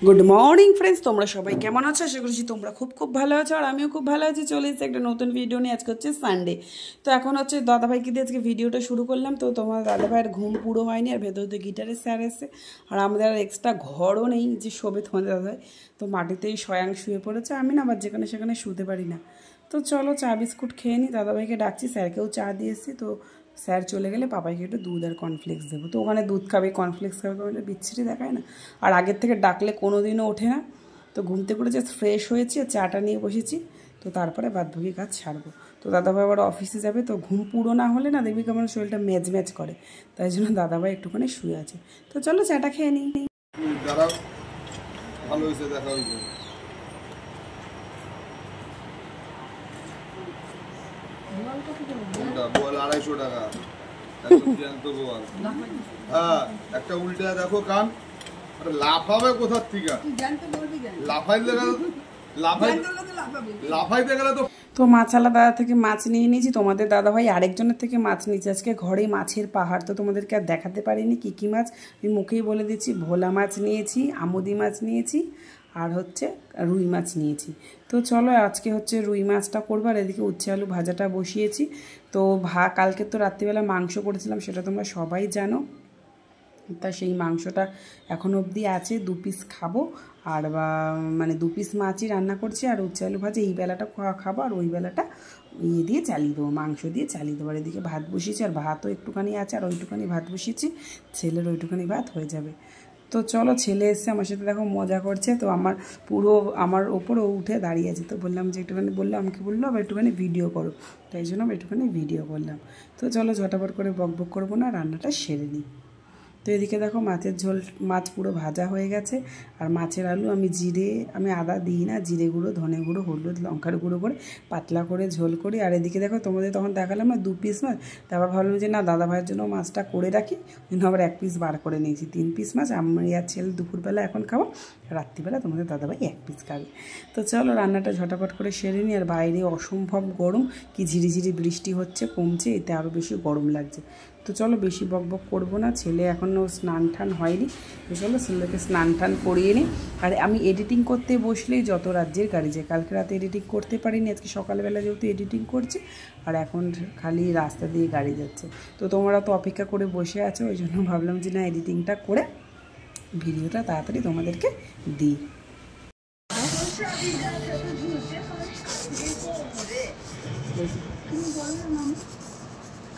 Good morning friends, তোমরা সবাই কেমন আছো? আশা করছি তোমরা খুব খুব ভালো আছো, আর আমিও খুব ভালো আছি। চলে এসেছি একটা নতুন ভিডিও নিয়ে। আজকে হচ্ছে সানডে, তো এখন হচ্ছে দাদাভাইকে দিয়ে আজকে ভিডিওটা শুরু করলাম। তো তোমার দাদাভাইয়ের ঘুম পুরো হয়নি, আর ভেতর দিয়ে গিটারের স্যার এসে, আর আমাদের আর এক্সট্রা ঘরও নেই যে শোবে তোমাদের দাদাভাই, তো মাটিতেই স্বয়ং শুয়ে পড়েছে। আমি না আবার যেখানে সেখানে শুতে পারি না। তো চলো চা বিস্কুট খেয়ে নিই। দাদাভাইকে ডাকছি, স্যারকেও চা দিয়েছি। তো স্যার চলে গেলে পাপাইকে একটু দুধ আর কর্নফ্লেক্স দেবো। তো ওখানে দুধ খাবে, কর্নফ্লেক্স খাবে, ওখানে বিচ্ছিরি দেখায় না। আর আগের থেকে ডাকলে কোনো দিনও ওঠে না। তো ঘুম থেকে উঠে জাস্ট ফ্রেশ হয়েছি, চাটা নিয়ে বসেছি। তো তারপরে বাদবাকি কাজ ছাড়বো। তো দাদাভাই আবার অফিসে যাবে, তো ঘুম পুরো না হলে না দেখবি কেমন শরীরটা ম্যাচ ম্যাচ করে। তাই জন্য দাদাভাই একটুখানি শুয়ে আছে। তো চলো চাটা খেয়ে নিই। ভালো হয়েছে, দেখা হয়েছে। বল 250 টাকা হ্যাঁ, একটা উল্টে দেখো কান লাফাবে কোথার থেকে, লাফাইতে গেলে তো মাছালা দাদা থেকে মাছ নিয়ে নিয়েছি। তোমাদের দাদাভাই আরেকজনের থেকে মাছ নিয়েছি। আজকে ঘরে মাছের পাহাড়, তো তোমাদেরকে আর দেখাতে পারিনি কী কী মাছ। আমি মুখেই বলে দিচ্ছি, ভোলা মাছ নিয়েছি, আমুদি মাছ নিয়েছি, আর হচ্ছে রুই মাছ নিয়েছি। তো চলো আজকে হচ্ছে রুই মাছটা করবো, আর এদিকে উচ্ছে আলু ভাজাটা বসিয়েছি। তো কালকে তো রাত্রিবেলা মাংস করেছিলাম, সেটা তোমরা সবাই জানো। তা সেই মাংসটা এখনও অবধি আছে, 2 পিস খাবো। আর মানে 2 পিস মাছই রান্না করছি, আর উচ্ছে আলু ভাজা এই বেলাটা খাবো, আর ওই বেলাটা ইয়ে দিয়ে চালিয়ে দেবো, মাংস দিয়ে চালিয়ে দেবো। আর এদিকে ভাত বসিয়েছি, আর ভাতও একটুখানি আছে, আর ওইটুখানি ভাত বসিয়েছি, ছেলের ওইটুখানি ভাত হয়ে যাবে। তো চলো, ছেলে এসে আমার সাথে দেখো মজা করছে। তো আমার ওপরও উঠে দাঁড়িয়ে আছে। তো বললাম যে একটুখানি, বললো আমাকে, বললো আবার একটুখানি ভিডিও করো। তাই জন্য আমি একটুখানি ভিডিও করলাম। তো চলো ঝটাপট করে বকবক করবো না, রান্নাটা সেরে নিই। তো এদিকে দেখো মাছের ঝোল, মাছ পুরো ভাজা হয়ে গেছে। আর মাছের আলু আমি আদা দিই না, জিরে গুঁড়ো, ধনে গুঁড়ো, হলুদ, লঙ্কার গুঁড়ো করে পাতলা করে ঝোল করি। আর এদিকে দেখো তোমাদের তখন দেখালাম না 2 পিস মাছ, তারপর ভাবলাম যে না, দাদাভাইয়ের জন্য মাছটা করে রাখি, জন্য আবার 1 পিস বার করে নিয়েছি। 3 পিস মাছ আমি আর ছেলে দুপুরবেলা এখন খাবো, রাত্রিবেলা তোমাদের দাদাভাই 1 পিস খাবে। তো চলো রান্নাটা ঝটাপট করে সেরে নিই। আর বাইরে অসম্ভব গরম, কি ঝিরিঝিরি বৃষ্টি হচ্ছে, কমছে, এতে আরও বেশি গরম লাগছে। তো চলো বেশি বকবক করবো না, ছেলে এখনও স্নান টান হয়নি। তো চলো ছেলেকে স্নান টান করিয়ে নিই। আর আমি এডিটিং করতে বসলেই যত রাজ্যের গাড়ি যায়। কালকে রাতে এডিটিং করতে পারিনি, আজকে সকালবেলা যেহেতু এডিটিং করছি, আর এখন খালি রাস্তা দিয়ে গাড়ি যাচ্ছে। তো তোমরা তো অপেক্ষা করে বসে আছো, ওই জন্য ভাবলাম যে না, এডিটিংটা করে ভিডিওটা তাড়াতাড়ি তোমাদেরকে দিই।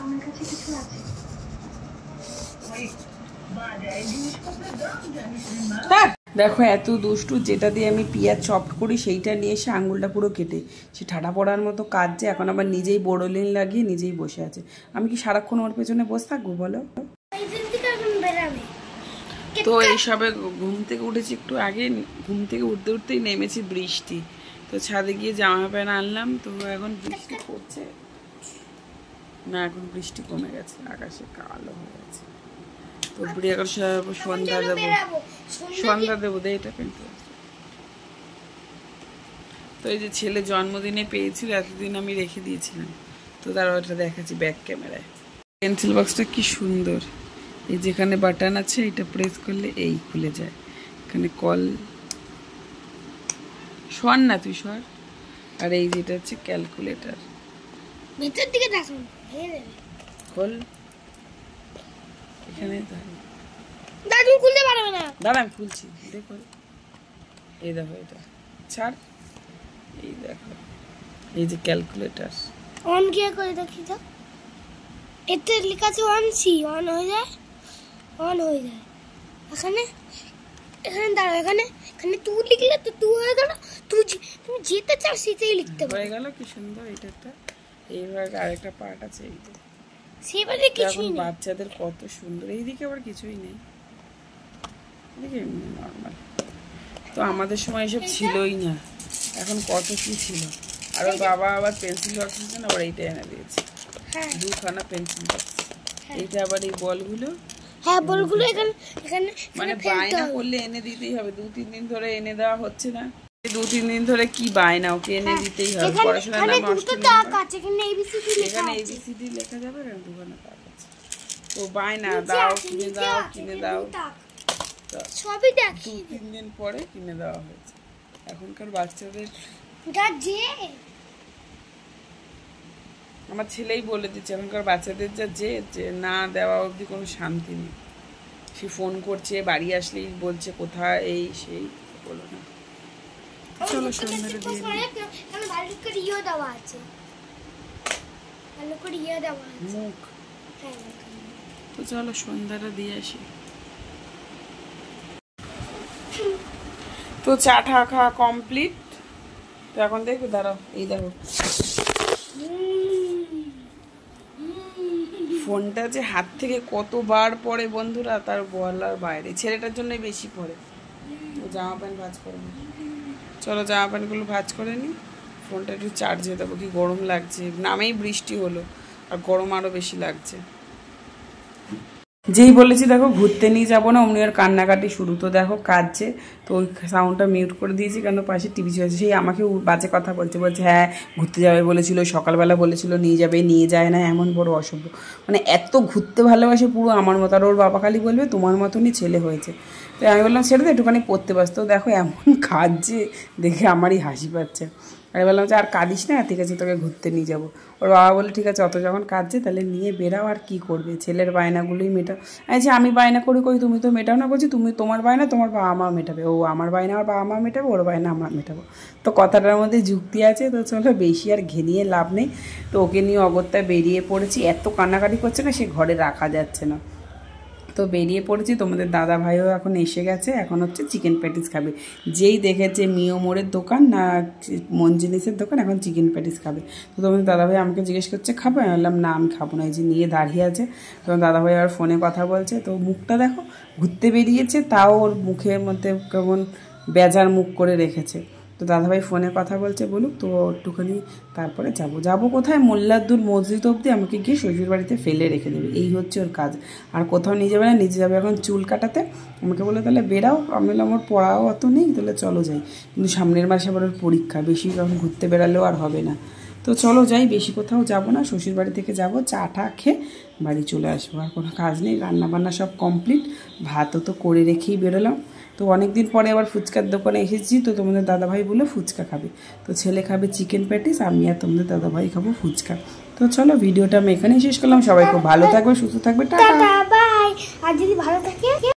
আমার কাছে কিছু আছে। দেখো এত দুষ্টু, যেটা দিয়ে আমি পেঁয়াজ চপ করি সেইটা নিয়ে এসে আঙুলটা পুরো কেটে, সে ঠাডা পড়ার মতো কাজ, যে এখন আবার নিজেই বোরোলিন লাগিয়ে নিজেই বসে আছে। আমি কি সারাক্ষণ ওর পেছনে বসে থাকবো বলো? তো এইসবে ঘুম থেকে উঠেছি একটু আগে, ঘুম থেকে উঠতে উঠতেই নেমেছি বৃষ্টি। তো ছাদে গিয়ে জামা প্যান্ট আনলাম। তো এখন বৃষ্টি পড়ছে না, এখন বৃষ্টি কমে গেছে, আকাশে কালো হয়ে গেছে। তো এখন সন্ধ্যা দেবো দে এটা পেন্টে। তো এই যে ছেলে জন্মদিনে পেয়েছিল, এতদিন আমি রেখে দিয়েছিলাম, তো তার ওটা দেখাচ্ছি ব্যাক ক্যামেরায়। পেন্সিল বক্সটা কি সুন্দর, এই যেখানে বাটন আছে এটা প্রেস করলে এই খুলে যায়। এখানে কল, সর না তুই সর। আর এই যেটা হচ্ছে ক্যালকুলেটার, ভিতর দিকে দেখুন, খোল। এখানে দাদু খুলতে পারবে না, দাঁড়া আমি খুলছি, দেখো এই দেখো, এটা ছাড়, এই দেখো এই যে ক্যালকুলেটার। অন কি করে দেখি তো, এতে লেখা আছে অন সি, অন হয়ে যায়, অন হয়ে যায়। এখানে এখানে দাঁড়াও, এখানে এখানে তুই লিখলে তো তুই হয়ে গেল, তুমি যেতে চাও সেটাই লিখতে হয়ে গেল। কি সুন্দর এটা একটা। এইবার আরেকটা পার্ট আছে, এই যে সেবারে কিছুই নেই, বাচ্চাদের কত সুন্দর। এইদিকে আবার কিছুই নেই, এদিকে এমনি নরমাল। তো আমাদের সময় এসব ছিলই না, এখন কত কি ছিল। আর বাবা আবার পেন্সিল বক্স আছে না, আবার এইটা এনে দিয়েছে, 2খানা পেন্সিল বক্স। এইটা আবার এই বলগুলো, হ্যাঁ বলগুলো এখানে মানে বায়না করলে এনে দিতেই হবে। 2-3 দিন ধরে এনে দেওয়া হচ্ছে না, 2-3 দিন ধরে কি বায়না, ওকে এনে দিতেই হবে। পড়াশোনার নাম এখানে ABCD লেখা যাবে, 2খানা তাক আছে। তো বায়না দাও, কিনে দাও, কিনে দাও। সবই দেখি 2-3 দিন পরে কিনে দেওয়া হয়েছে। এখনকার বাচ্চাদের আমার ছেলেই বলে দিচ্ছে এখনকার বাচ্চাদের যে না দেওয়া অবধি কোনো শান্তি নেই। সে ফোন করছে, বাড়ি আসলেই বলছে কোথায় এই সেই, বলো না। চলো সন্ধ্যাটা দিয়ে মুখ, তো চলো সন্ধ্যাটা দিয়ে আসি। তো চা টা খাওয়া কমপ্লিট। তো এখন দেখো, দাঁড়াও, এই দেখো ফোনটা যে হাত থেকে কতবার পড়ে বন্ধুরা, তার বলার বাইরে। ছেলেটার জন্যই বেশি পড়ে। ও জামা প্যান্ট ভাঁজ করে নি, চলো জামা প্যান্টগুলো ভাঁজ করে নি, ফোনটা একটু চার্জে দেবো। কি গরম লাগছে, নামেই বৃষ্টি হলো আর গরম আরও বেশি লাগছে। যেই বলেছি দেখো ঘুরতে নিয়ে যাবো না, অমনি আর কান্নাকাটি শুরু। তো দেখো কাঁদছে, তো ওই সাউন্ডটা মিউট করে দিয়েছি, কেন পাশে টিভি চলছে। সেই আমাকে বাজে কথা বলছে হ্যাঁ ঘুরতে যাবে বলেছিল, সকালবেলা বলেছিল নিয়ে যাবে, নিয়ে যায় না, এমন বড় অসভ্য। মানে এত ঘুরতে ভালোবাসে পুরো আমার মতো। আর ওর বাবা খালি বলবে তোমার মতনই ছেলে হয়েছে। তো আমি বললাম সেটা তো একটুখানি পড়তে পারছ। তো দেখো এমন কাঁদছে, দেখে আমারই হাসি পাচ্ছে। আমি বললাম যে আর কাঁদিস না, ঠিক আছে তোকে ঘুরতে নিয়ে যাবো। ওর বাবা বলে ঠিক আছে অত যখন কাঁদছে তাহলে নিয়ে বেরাও, আর কি করবে, ছেলের বায়নাগুলোই মেটাও। আচ্ছা আমি বায়না করি তুমি তো মেটাও না। বলছি তুমি তোমার বায়না তোমার বাবা মা মেটাবে, ও আমার বায়না আমার বাবা মা মেটাবে, ওর বায়না আমরা মেটাবো। তো কথাটার মধ্যে যুক্তি আছে। তো চলো বেশি আর ঘেনিয়ে লাভ নেই। তো ওকে নিয়ে অগত্যা বেরিয়ে পড়েছি। এত কান্নাকাটি করছে না, সে ঘরে রাখা যাচ্ছে না। তো বেরিয়ে পড়েছি। তোমাদের দাদা ভাইও এখন এসে গেছে, এখন হচ্ছে চিকেন প্যাটিস খাবে। যেই দেখেছে মিও মোড়ের দোকান না মন জিনিসের দোকান, এখন চিকেন প্যাটিস খাবে। তো তোমাদের দাদাভাই আমাকে জিজ্ঞেস করছে খাবো, আমি বললাম না আমি খাবো না, এই যে নিয়ে দাঁড়িয়ে আছে। তোমার দাদাভাই আবার ফোনে কথা বলছে। তো মুখটা দেখো, ঘুরতে বেরিয়েছে তাও ওর মুখের মধ্যে কেমন বেজার মুখ করে রেখেছে। তো দাদাভাই ফোনে কথা বলছে, বলুক তো একটুখানি তারপরে যাবো কোথায়, মোল্লাদ্দুর মসজিদ অবধি আমাকে গিয়ে শ্বশুরবাড়িতে ফেলে রেখে দেবে, এই হচ্ছে ওর কাজ। আর কোথাও নিয়ে যাবে না, নিজে যাবে এখন চুল কাটাতে। আমাকে বলে তাহলে বেরাও। আমি বললাম আমার পড়াও অত নেই, তাহলে চলো যাই। কিন্তু সামনের মাসে আবার ওর পরীক্ষা, বেশি তখন ঘুরতে বেরালেও আর হবে না। তো চলো যাই, বেশি কোথাও যাবো না, শ্বশুরবাড়ি থেকে যাবো, চা টা খেয়ে বাড়ি চলে আসবো। আর কোনো কাজ নেই, রান্নাবান্না সব কমপ্লিট, ভাতও তো করে রেখেই বেরোলাম। তো অনেক দিন পরে আবার ফুচকার দোকানে এসেছি। তো তোমাদের দাদাভাই বলে ফুচকা খাবে, তো ছেলে খাবে চিকেন প্যাটিস, আমি আর তোমাদের দাদাভাই খাবো ফুচকা। তো চলো ভিডিওটা আমি এখানেই শেষ করলাম। সবাই খুব ভালো থাকবে, সুস্থ থাকবে, টাটা বাই। আর যদি ভালো থাকে